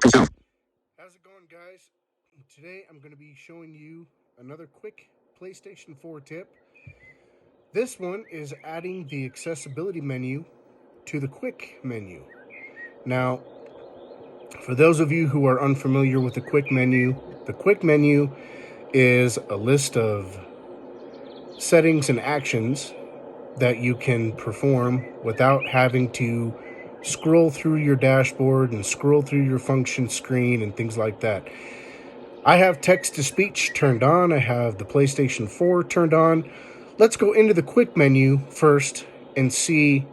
How's it going, guys? Today I'm going to be showing you another quick PlayStation 4 tip. This one is adding the accessibility menu to the quick menu. Now, for those of you who are unfamiliar with the quick menu is a list of settings and actions that you can perform without having to scroll through your dashboard and scroll through your function screen and things like that. I have text-to-speech turned on. I have the PlayStation 4 turned on. Let's go into the quick menu first and see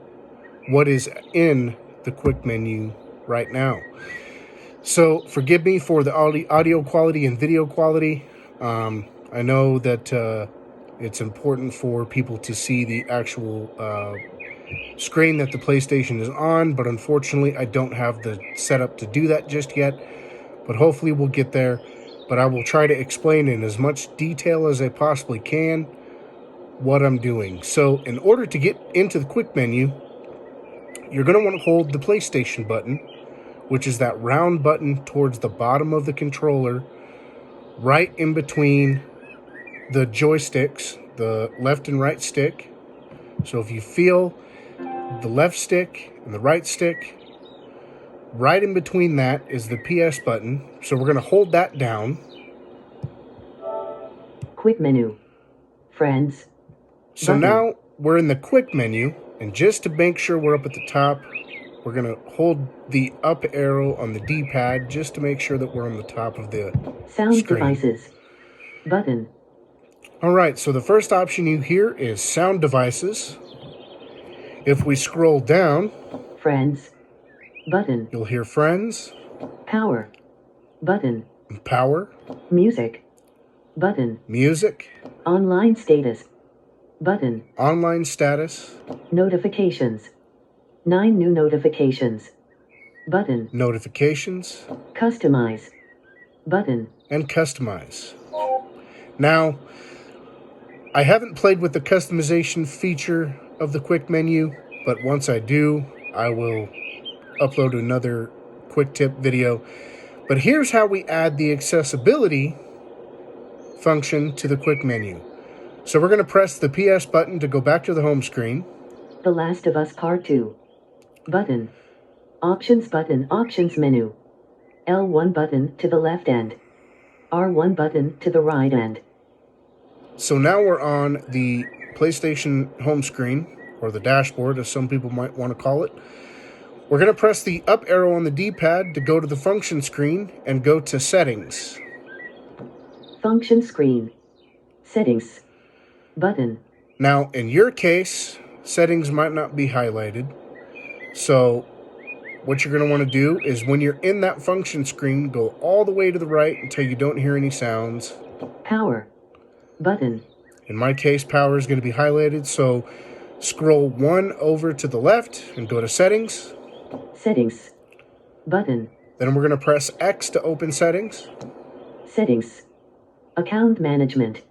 what is in the quick menu right now. So forgive me for the audio quality and video quality. I know that it's important for people to see the actual screen that the PlayStation is on, but unfortunately I don't have the setup to do that just yet. But hopefully we'll get there. But I will try to explain in as much detail as I possibly can what I'm doing. So in order to get into the quick menu, you're going to want to hold the PlayStation button, which is that round button towards the bottom of the controller, right in between the joysticks, the left and right stick. So if you feel the left stick and the right stick, right in between that is the PS button. So we're going to hold that down. Quick menu. Friends. So button. Now we're in the quick menu, and just to make sure we're up at the top, we're going to hold the up arrow on the D-pad just to make sure that we're on the top of the Sound screen. devices. Button. All right, so the first option you hear is sound devices. If we scroll down, Friends. Button. you'll hear friends. Power. Button. Power. Music. Button. Music. Online status. Button. Online status. Notifications. 9 new notifications. Button. Notifications. Customize. Button. And customize. Now, I haven't played with the customization feature of the quick menu, but once I do, I will upload another quick tip video. But here's how we add the accessibility function to the quick menu. So we're going to press the PS button to go back to the home screen. The Last of Us Part 2. Button. Options button. Options menu. L1 button to the left end. R1 button to the right end. So now we're on the PlayStation home screen, or the dashboard as some people might want to call it. We're going to press the up arrow on the D-pad to go to the function screen and go to settings. Function screen. Settings. Button. Now, in your case, settings might not be highlighted. So what you're going to want to do is when you're in that function screen, go all the way to the right until you don't hear any sounds. Power. Button. In my case, power is going to be highlighted. So scroll one over to the left and go to settings. Settings. Button. Then we're going to press X to open settings. Settings. Account management.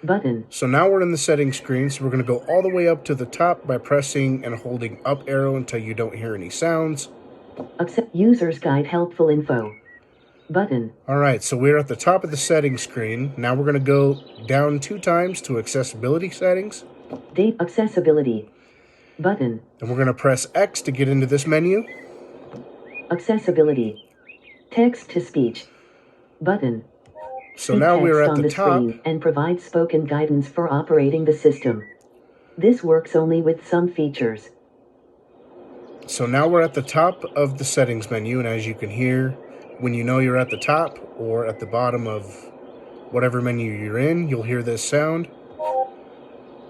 Button. So now we're in the settings screen, so we're going to go all the way up to the top by pressing and holding up arrow until you don't hear any sounds. Accept user's guide helpful info. Button. All right, so we're at the top of the settings screen. Now we're going to go down 2 times to accessibility settings. Date accessibility. Button. And we're going to press X to get into this menu. Accessibility. Text to speech. Button. So now we're at the top. And provide spoken guidance for operating the system. This works only with some features. So now we're at the top of the settings menu, and as you can hear, when you know you're at the top or at the bottom of whatever menu you're in, you'll hear this sound.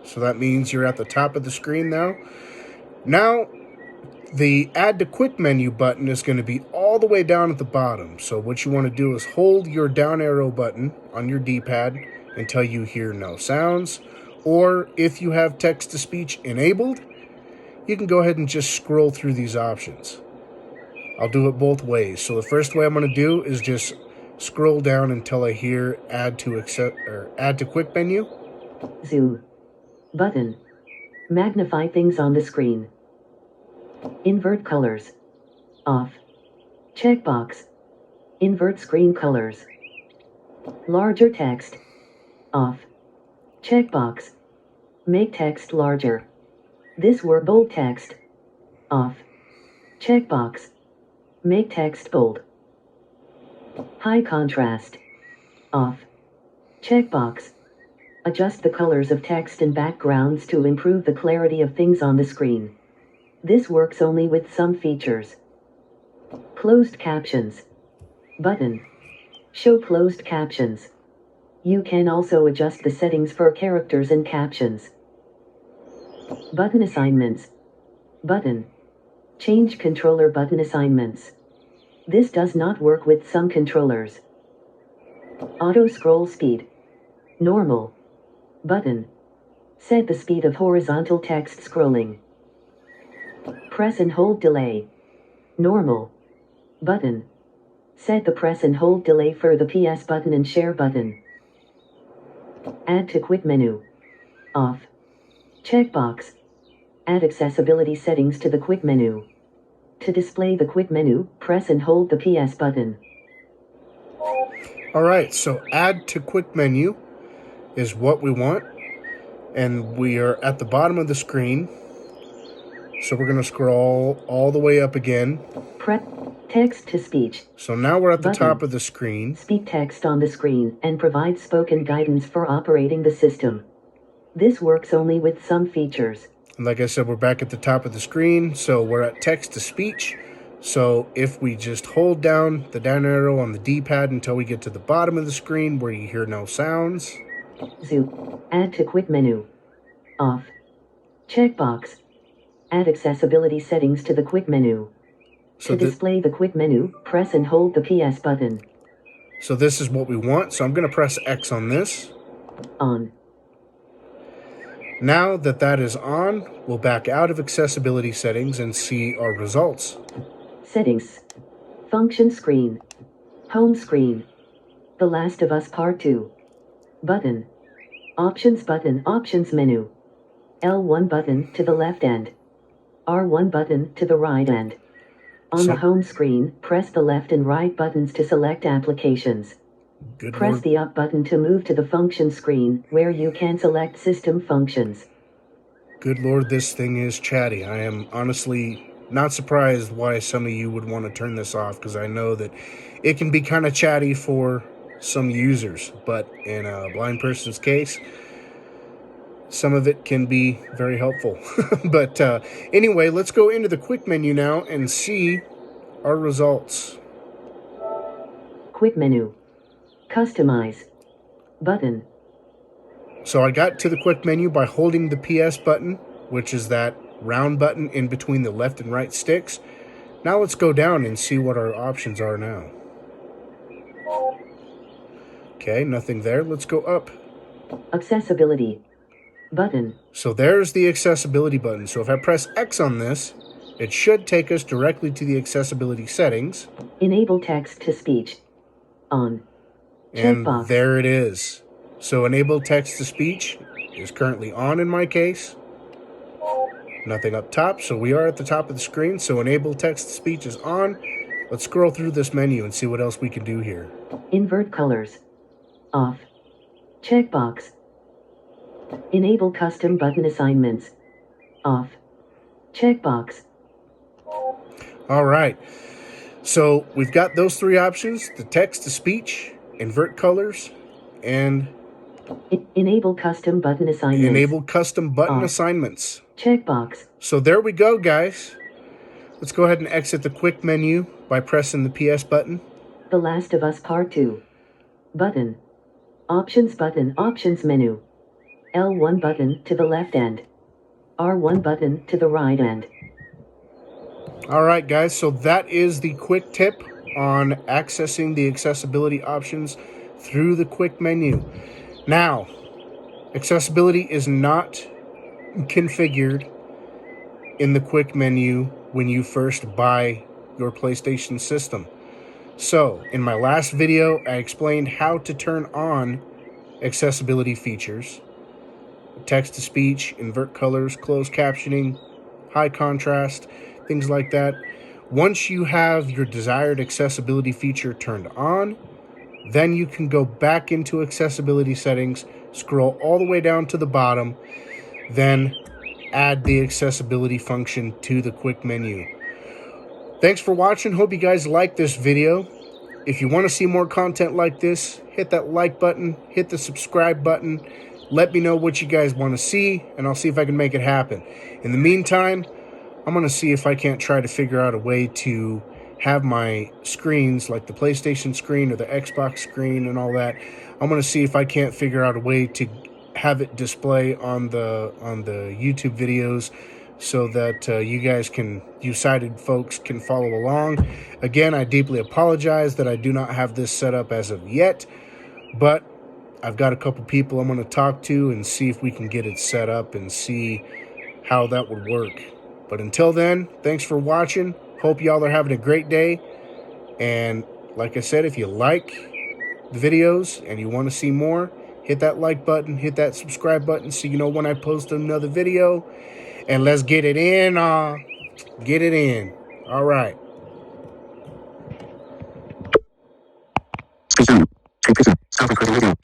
So that means you're at the top of the screen now. Now, the Add to Quick Menu button is going to be all the way down at the bottom. So what you want to do is hold your down arrow button on your D-pad until you hear no sounds. Or if you have text-to-speech enabled, you can go ahead and just scroll through these options. I'll do it both ways. So the first way I'm going to do is just scroll down until I hear Add to Quick Menu. Zoom. Button. Magnify things on the screen. Invert colors. Off. Checkbox. Invert screen colors. Larger text. Off. Checkbox. Make text larger. This work bold text. Off. Checkbox. Make text bold. High contrast. Off. Checkbox. Adjust the colors of text and backgrounds to improve the clarity of things on the screen. This works only with some features. Closed captions. Button. Show closed captions. You can also adjust the settings for characters and captions. Button assignments. Button. Change controller button assignments. This does not work with some controllers. Auto scroll speed. Normal. Button. Set the speed of horizontal text scrolling. Press and hold delay. Normal. Button. Set the press and hold delay for the PS button and share button. Add to QuickMenu. Off. Checkbox. Add accessibility settings to the QuickMenu. To display the QuickMenu, press and hold the PS button. Alright, so add to QuickMenu is what we want. And we are at the bottom of the screen. So we're going to scroll all the way up again. Press text to speech. So now we're at the Button. top of the screen. Speak text on the screen and provide spoken guidance for operating the system. This works only with some features. And like I said, we're back at the top of the screen. So we're at text to speech. So if we just hold down the down arrow on the D-pad until we get to the bottom of the screen where you hear no sounds. Zoom. Add to QuickMenu. Off. Checkbox. Add accessibility settings to the QuickMenu. So to display the QuickMenu, press and hold the PS button. So this is what we want. So I'm going to press X on this. On. Now that that is on, we'll back out of accessibility settings and see our results. Settings. Function screen. Home screen. The Last of Us Part 2. Button. Options button. Options menu. L1 button to the left and R1 button to the right and. On the home screen, press the left and right buttons to select applications. Press the up button to move to the function screen, where you can select system functions. Good Lord, this thing is chatty. I am honestly not surprised why some of you would want to turn this off, because I know that it can be kind of chatty for some users. But in a blind person's case, some of it can be very helpful. But anyway, let's go into the quick menu now and see our results. Quick menu. Customize. Button. So I got to the quick menu by holding the PS button, which is that round button in between the left and right sticks. Now let's go down and see what our options are now. Okay, nothing there. Let's go up. Accessibility. Button. So there's the accessibility button. So if I press X on this, it should take us directly to the accessibility settings. Enable text to speech. On. And Checkbox. there it is. So enable text to speech is currently on in my case. Nothing up top, so we are at the top of the screen. So enable text to speech is on. Let's scroll through this menu and see what else we can do here. Invert colors. Off. Checkbox. Enable custom button assignments. Off. Checkbox. All right. So we've got those three options: the text to speech, invert colors, and Enable custom button assignments. enable custom button Off. assignments. Checkbox. So there we go, guys. Let's go ahead and exit the quick menu by pressing the PS button. The Last of Us Part 2. Button. Options button. Options menu. L1 button to the left and R1 button to the right and. All right, guys. So that is the quick tip on accessing the accessibility options through the quick menu. Now, accessibility is not configured in the quick menu when you first buy your PlayStation system. So, in my last video, I explained how to turn on accessibility features: text-to-speech, invert colors, closed captioning, high contrast, things like that. Once you have your desired accessibility feature turned on, then you can go back into accessibility settings, scroll all the way down to the bottom, then add the accessibility function to the quick menu. Thanks for watching. Hope you guys like this video. If you want to see more content like this, hit that like button, hit the subscribe button. Let me know what you guys want to see, and I'll see if I can make it happen. In the meantime, I'm going to see if I can't try to figure out a way to have my screens, like the PlayStation screen or the Xbox screen and all that. I'm going to see if I can't figure out a way to have it display on the YouTube videos so that you sighted folks can follow along. Again, I deeply apologize that I do not have this set up as of yet, but I've got a couple people I'm going to talk to and see if we can get it set up and see how that would work. But until then, thanks for watching. Hope y'all are having a great day. And like I said, if you like the videos and you want to see more, hit that like button, hit that subscribe button so you know when I post another video. And let's get it in. Get it in. All right. Stop recording video.